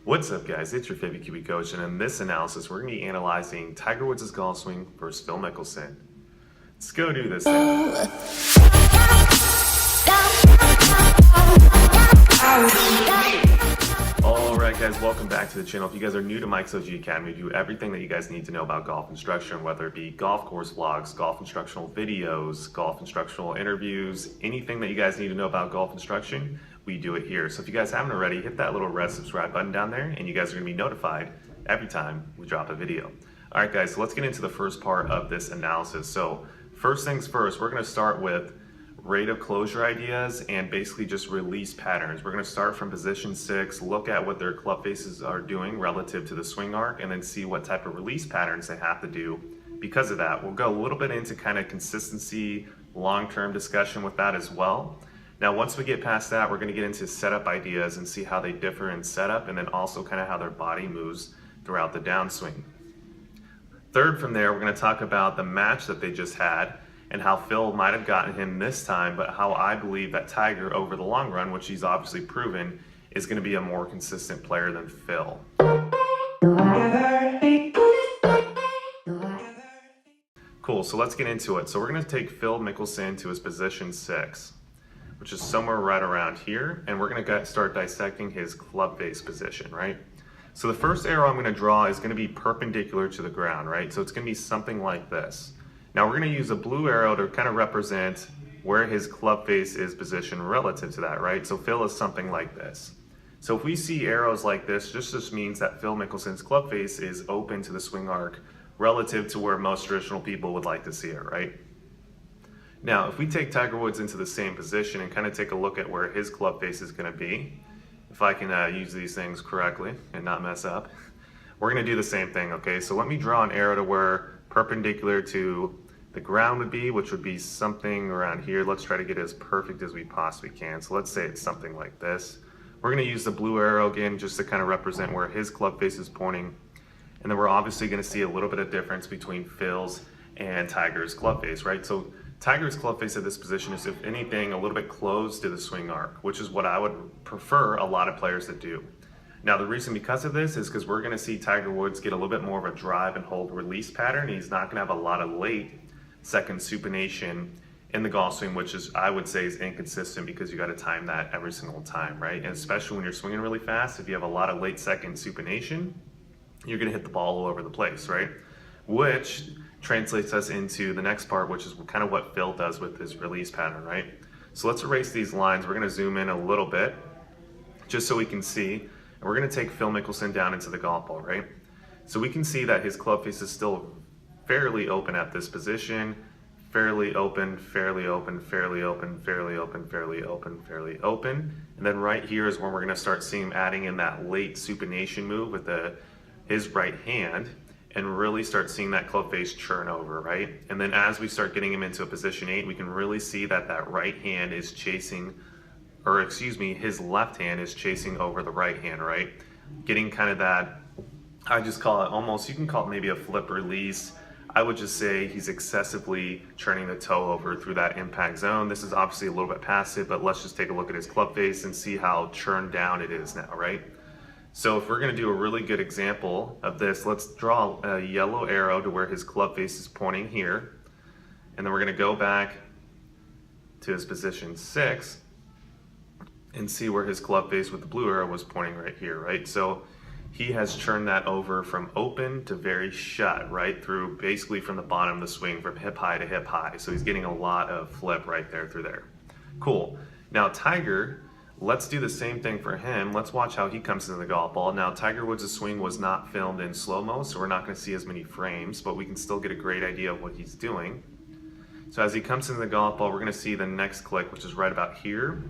What's up, guys? It's your favorite Kiwicoach, and in this analysis, we're going to be analyzing Tiger Woods' golf swing versus Phil Mickelson. Let's go do this thing. Alright guys, welcome back to the channel. If you guys are new to Mike's OG Academy, we do everything that you guys need to know about golf instruction, whether it be golf course vlogs, golf instructional videos, golf instructional interviews, anything that you guys need to know about golf instruction, we do it here. So if you guys haven't already, hit that little red subscribe button down there and you guys are going to be notified every time we drop a video. Alright guys, so let's get into the first part of this analysis. So first things first, we're going to start with rate of closure ideas and basically just release patterns. We're going to start from position 6, look at what their club faces are doing relative to the swing arc, and then see what type of release patterns they have to do because of that. We'll go a little bit into kind of consistency, long-term discussion with that as well. Now once we get past that, we're going to get into setup ideas and see how they differ in setup, and then also kind of how their body moves throughout the downswing. Third, from there, we're going to talk about the match that they just had and how Phil might have gotten him this time, but how I believe that Tiger, over the long run, which he's obviously proven, is going to be a more consistent player than Phil. Cool, so let's get into it. So we're going to take Phil Mickelson to his position 6, which is somewhere right around here, and we're going to start dissecting his club face position, right? So the first arrow I'm going to draw is going to be perpendicular to the ground, right? So it's going to be something like this. Now we're going to use a blue arrow to kind of represent where his club face is positioned relative to that, right? So Phil is something like this. So if we see arrows like this, just means that Phil Mickelson's club face is open to the swing arc relative to where most traditional people would like to see it, right? Now, if we take Tiger Woods into the same position and kind of take a look at where his club face is going to be, if I can use these things correctly and not mess up, we're going to do the same thing, okay? So let me draw an arrow to where perpendicular to the ground would be, which would be something around here. Let's try to get as perfect as we possibly can. So let's say it's something like this. We're going to use the blue arrow again just to kind of represent where his club face is pointing. And then we're obviously going to see a little bit of difference between Phil's and Tiger's club face, right? So Tiger's club face at this position is, if anything, a little bit close to the swing arc, which is what I would prefer a lot of players to do. Now the reason because of this is because we're going to see Tiger Woods get a little bit more of a drive and hold release pattern. He's not going to have a lot of late second supination in the golf swing, which is, I would say, is inconsistent because you got to time that every single time, right? And especially when you're swinging really fast, if you have a lot of late second supination, you're going to hit the ball all over the place, right? Which translates us into the next part, which is kind of what Phil does with his release pattern, right? So let's erase these lines. We're going to zoom in a little bit just so we can see. And we're going to take Phil Mickelson down into the golf ball, right? So we can see that his club face is still fairly open at this position, fairly open, fairly open, fairly open, fairly open, fairly open, fairly open. And then right here is when we're going to start seeing him adding in that late supination move with his right hand and really start seeing that club face churn over, right? And then as we start getting him into a position 8, we can really see that that right hand is chasing, or excuse me, his left hand is chasing over the right hand, right? Getting kind of that, I just call it almost, you can call it maybe a flip release. I would just say he's excessively churning the toe over through that impact zone. This is obviously a little bit past it, but let's just take a look at his club face and see how churned down it is now, right? So if we're going to do a really good example of this, let's draw a yellow arrow to where his club face is pointing here. And then we're going to go back to his position 6 and see where his club face with the blue arrow was pointing right here, right? So he has churned that over from open to very shut, right? Through basically from the bottom of the swing, from hip high to hip high. So he's getting a lot of flip right there through there. Cool. Now Tiger, let's do the same thing for him. Let's watch how he comes into the golf ball. Now Tiger Woods' swing was not filmed in slow-mo, so we're not going to see as many frames, but we can still get a great idea of what he's doing. So as he comes into the golf ball, we're going to see the next click, which is right about here.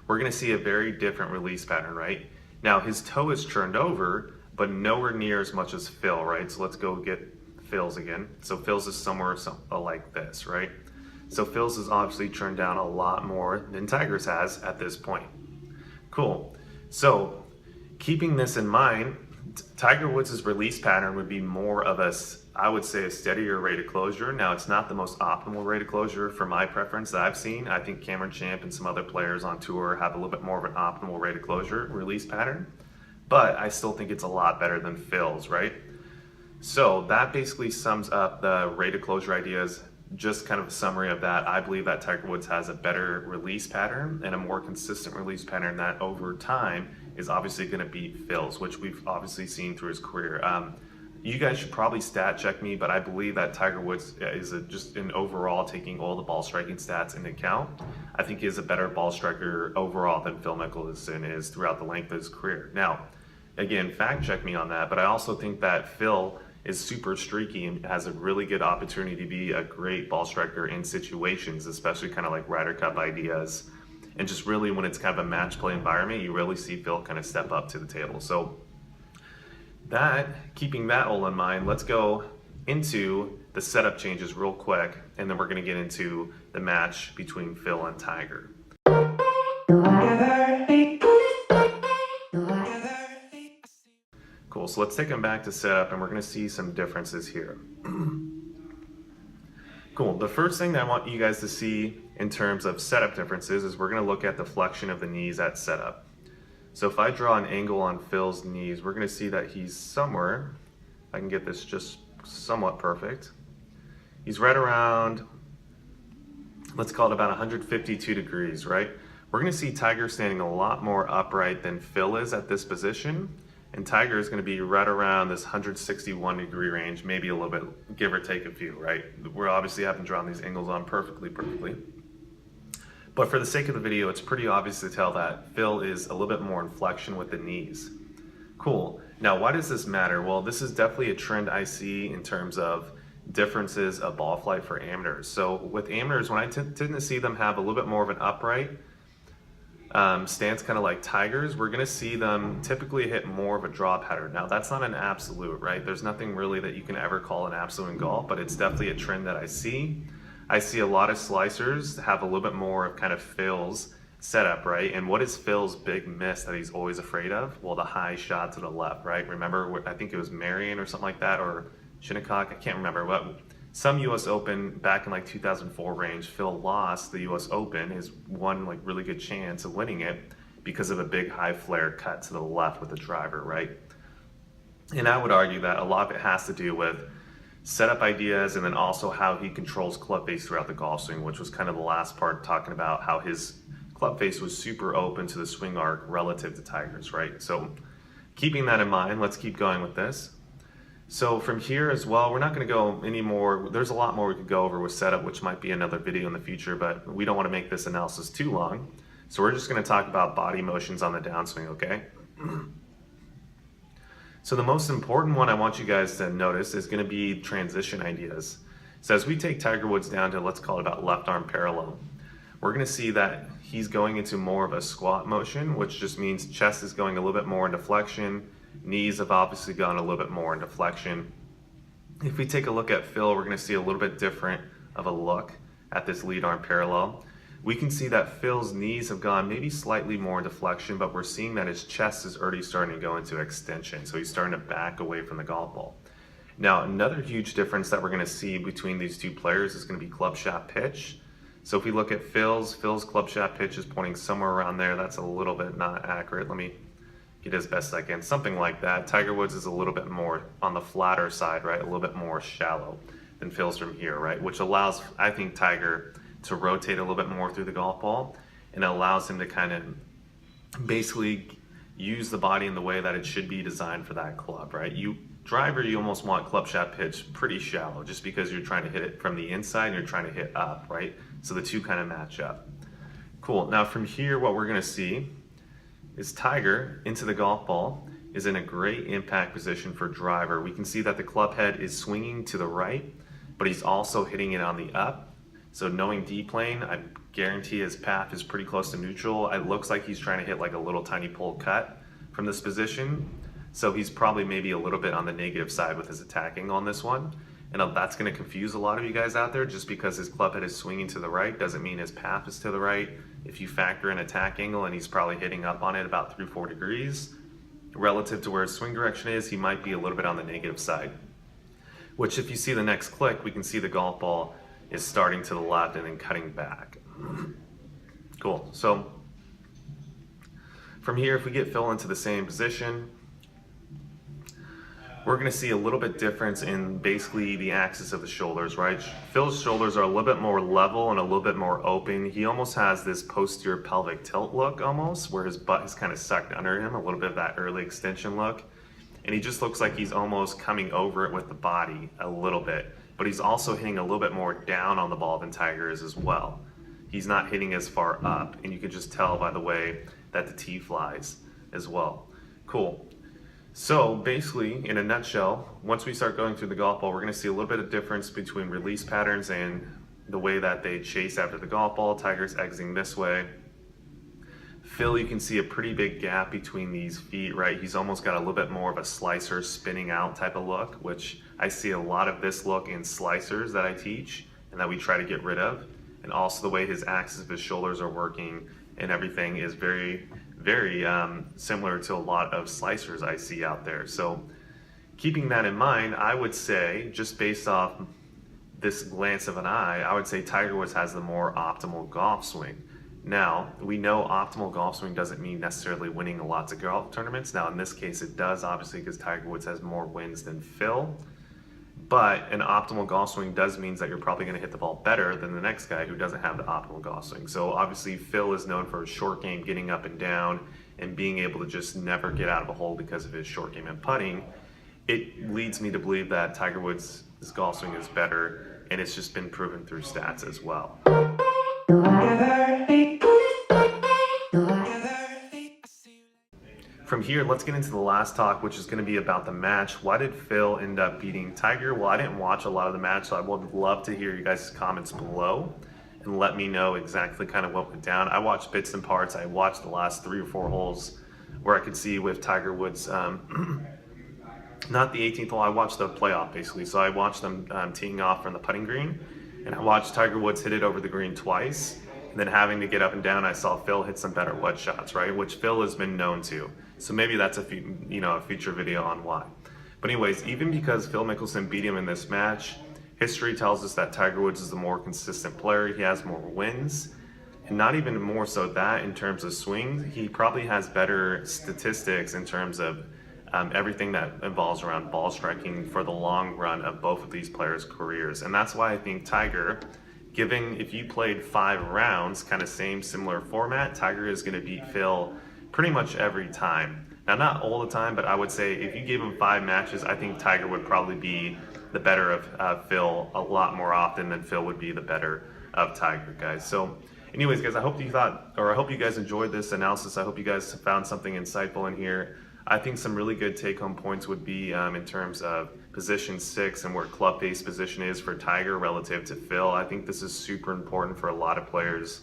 We're going to see a very different release pattern, right? Now his toe is churned over, but nowhere near as much as Phil, right? So let's go get Phil's again. So Phil's is somewhere like this, right? So Phil's is obviously churned down a lot more than Tiger's has at this point. Cool. So keeping this in mind, Tiger Woods' release pattern would be more of a, I would say, a steadier rate of closure. Now, it's not the most optimal rate of closure for my preference that I've seen. I think Cameron Champ and some other players on tour have a little bit more of an optimal rate of closure release pattern. but I still think it's a lot better than Phil's, right? So that basically sums up the rated closure ideas. Just kind of a summary of that. I believe that Tiger Woods has a better release pattern and a more consistent release pattern that over time is obviously going to beat Phil's, which we've obviously seen through his career. You guys should probably stat check me, but I believe that Tiger Woods is just in overall, taking all the ball striking stats into account, I think he is a better ball striker overall than Phil Mickelson is throughout the length of his career. Now, again, fact check me on that, but I also think that Phil is super streaky and has a really good opportunity to be a great ball striker in situations, especially kind of like Ryder Cup ideas. And just really when it's kind of a match play environment, you really see Phil kind of step up to the table. So keeping that all in mind, let's go into the setup changes real quick, and then we're going to get into the match between Phil and Tiger. Cool, so let's take them back to setup, and we're going to see some differences here. Cool, the first thing that I want you guys to see in terms of setup differences is we're going to look at the flexion of the knees at setup. So if I draw an angle on Phil's knees, we're going to see that he's somewhere, I can get this just somewhat perfect, he's right around, let's call it about 152 degrees, right? We're going to see Tiger standing a lot more upright than Phil is at this position, and Tiger is going to be right around this 161 degree range, maybe a little bit, give or take a few, right? We obviously haven't drawn these angles on perfectly. But for the sake of the video, it's pretty obvious to tell that Phil is a little bit more in flexion with the knees. Cool. Now, why does this matter? Well, this is definitely a trend I see in terms of differences of ball flight for amateurs. So with amateurs, when I tend to see them have a little bit more of an upright stance, kind of like Tiger's, we're going to see them typically hit more of a draw pattern. Now, that's not an absolute, right? There's nothing really that you can ever call an absolute in golf, but it's definitely a trend that I see. I see a lot of slicers have a little bit more of kind of Phil's setup, right? And what is Phil's big miss that he's always afraid of? Well, the high shot to the left, right? Remember, I think it was Marion or something like that, or Shinnecock, I can't remember, but some US Open back in like 2004 range, Phil lost the US Open, his one like really good chance of winning it because of a big high flare cut to the left with the driver, right? And I would argue that a lot of it has to do with setup ideas and then also how he controls club face throughout the golf swing, which was kind of the last part, talking about how his club face was super open to the swing arc relative to Tiger's, right? So keeping that in mind, let's keep going with this. So from here as well, we're not going to go any more. There's a lot more we could go over with setup, which might be another video in the future, but we don't want to make this analysis too long. So we're just going to talk about body motions on the downswing, okay? So the most important one I want you guys to notice is going to be transition ideas. So as we take Tiger Woods down to, let's call it about left arm parallel, we're going to see that he's going into more of a squat motion, which just means chest is going a little bit more into flexion, knees have obviously gone a little bit more into flexion. If we take a look at Phil, we're going to see a little bit different of a look at this lead arm parallel. We can see that Phil's knees have gone maybe slightly more into flexion, but we're seeing that his chest is already starting to go into extension. So he's starting to back away from the golf ball. Now, another huge difference that we're going to see between these two players is going to be club shot pitch. So if we look at Phil's club shot pitch is pointing somewhere around there. That's a little bit not accurate. Let me get as best I can. Something like that. Tiger Woods is a little bit more on the flatter side, right? A little bit more shallow than Phil's from here, right? Which allows, I think, Tiger to rotate a little bit more through the golf ball, and it allows him to kind of basically use the body in the way that it should be designed for that club, right? You almost want club shot pitch pretty shallow, just because you're trying to hit it from the inside and you're trying to hit up, right? So the two kind of match up. Cool. Now from here, what we're going to see is Tiger into the golf ball is in a great impact position for driver. We can see that the club head is swinging to the right, but he's also hitting it on the up. So knowing D-plane, I guarantee his path is pretty close to neutral. It looks like he's trying to hit like a little tiny pull cut from this position. So he's probably maybe a little bit on the negative side with his attack angle on this one. And that's going to confuse a lot of you guys out there. Just because his club head is swinging to the right doesn't mean his path is to the right. If you factor in attack angle and he's probably hitting up on it about 3-4 degrees, relative to where his swing direction is, he might be a little bit on the negative side. Which if you see the next click, we can see the golf ball is starting to the left and then cutting back. Cool. So from here, if we get Phil into the same position, we're going to see a little bit difference in basically the axis of the shoulders, right? Phil's shoulders are a little bit more level and a little bit more open. He almost has this posterior pelvic tilt look almost, where his butt is kind of sucked under him, a little bit of that early extension look. And he just looks like he's almost coming over it with the body a little bit. But he's also hitting a little bit more down on the ball than Tiger is as well. He's not hitting as far up, and you can just tell by the way that the tee flies as well. Cool. So basically, in a nutshell, once we start going through the golf ball, we're going to see a little bit of difference between release patterns and the way that they chase after the golf ball. Tiger's exiting this way. Phil, you can see a pretty big gap between these feet, right? He's almost got a little bit more of a slicer spinning out type of look, which I see a lot of this look in slicers that I teach and that we try to get rid of. And also the way his axis of his shoulders are working and everything is very similar to a lot of slicers I see out there. So keeping that in mind, I would say, just based off this glance of an eye, I would say Tiger Woods has the more optimal golf swing. Now, we know optimal golf swing doesn't mean necessarily winning lots of golf tournaments. Now, in this case, it does, obviously, because Tiger Woods has more wins than Phil. But an optimal golf swing does mean that you're probably going to hit the ball better than the next guy who doesn't have the optimal golf swing. So obviously Phil is known for his short game, getting up and down, and being able to just never get out of a hole because of his short game and putting. It leads me to believe that Tiger Woods' golf swing is better, and it's just been proven through stats as well. From here, let's get into the last talk, which is going to be about the match. Why did Phil end up beating Tiger? Well, I didn't watch a lot of the match, so I would love to hear you guys' comments below and let me know exactly kind of what went down. I watched bits and parts. I watched the last 3 or 4 holes where I could see with Tiger Woods, not the 18th hole, I watched the playoff basically. So I watched them teeing off from the putting green, and I watched Tiger Woods hit it over the green twice. And then having to get up and down, I saw Phil hit some better wedge shots, right? Which Phil has been known to. So maybe that's a future video on why. But anyways, even because Phil Mickelson beat him in this match, history tells us that Tiger Woods is the more consistent player. He has more wins. And not even more so that in terms of swing, he probably has better statistics in terms of everything that involves around ball striking for the long run of both of these players' careers. And that's why I think Tiger, if you played 5 rounds, kind of similar format, Tiger is going to beat Phil pretty much every time. Now, not all the time, but I would say if you gave him 5 matches, I think Tiger would probably be the better of Phil a lot more often than Phil would be the better of Tiger, guys. So anyways, guys, I hope you guys enjoyed this analysis. I hope you guys found something insightful in here. I think some really good take-home points would be in terms of position 6 and where club face position is for Tiger relative to Phil. I think this is super important for a lot of players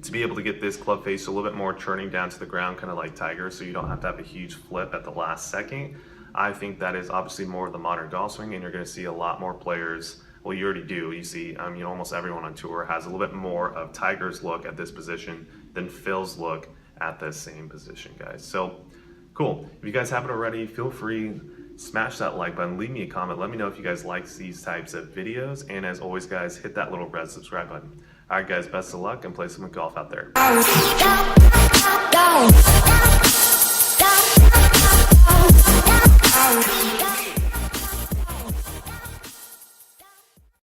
to be able to get this club face a little bit more turning down to the ground, kind of like Tiger, so you don't have to have a huge flip at the last second. I think that is obviously more of the modern golf swing, and you're going to see a lot more players. Well, you already do. You see, almost everyone on tour has a little bit more of Tiger's look at this position than Phil's look at this same position, guys. So cool. If you guys haven't already, feel free, smash that like button, leave me a comment, let me know if you guys like these types of videos, and as always, guys, hit that little red subscribe button. All right, guys, best of luck and play some golf out there. Down.